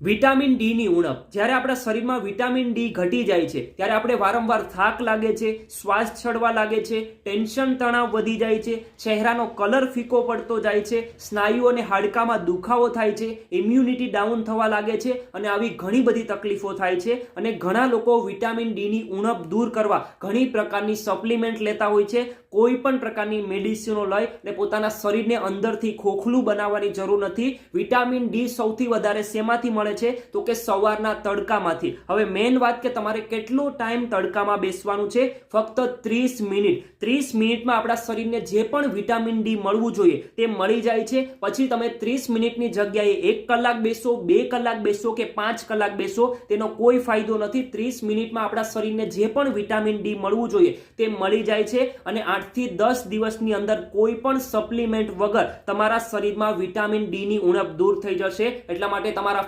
Vitamin D ની ઉણપ. જ્યારે આપણા શરીરમાં વિટામિન ડી ઘટી જાય છે ત્યારે આપણે વારંવાર થાક લાગે છે, શ્વાસ ચડવા લાગે છે, ટેન્શન તણાવ વધી જાય છે, ચહેરાનો કલર ફીકો પડતો જાય છે, સ્નાયુઓ અને હાડકામાં દુખાવો થાય છે, ઇમ્યુનિટી ડાઉન થવા લાગે છે અને આવી ઘણી બધી તકલીફો થાય છે. અને ઘણા લોકો વિટામિન ડી ની ઉણપ દૂર કરવા ઘણી પ્રકારની સપ્લિમેન્ટ લેતા હોય છે. કોઈ પણ પ્રકારની મેડિસિનો લઈ અને પોતાના શરીરને અંદરથી ખોખલું બનાવવાની જરૂર નથી. વિટામિન ડી સૌથી વધારે શેમાંથી મળે છે તો કે સવારના તડકામાંથી. હવે મેઇન વાત કે તમારે કેટલો ટાઈમ તડકામાં બેસવાનું છે, ફક્ત 30 મિનિટ. 30 મિનિટમાં આપણા શરીરને જે પણ વિટામિન ડી મળવું જોઈએ તે મળી જાય છે. પછી તમે 30 મિનિટની જગ્યાએ 1 કલાક બેસો, 2 કલાક બેસો કે 5 કલાક બેસો, તેનો કોઈ ફાયદો નથી. 30 મિનિટમાં આપણા શરીરને જે પણ વિટામિન ડી મળવું જોઈએ તે મળી જાય છે. અને 8 થી 10 દિવસની અંદર કોઈ પણ સપ્લિમેન્ટ વગર તમારા શરીરમાં વિટામિન ડી ની ઉણપ દૂર થઈ જશે. એટલા માટે તમારા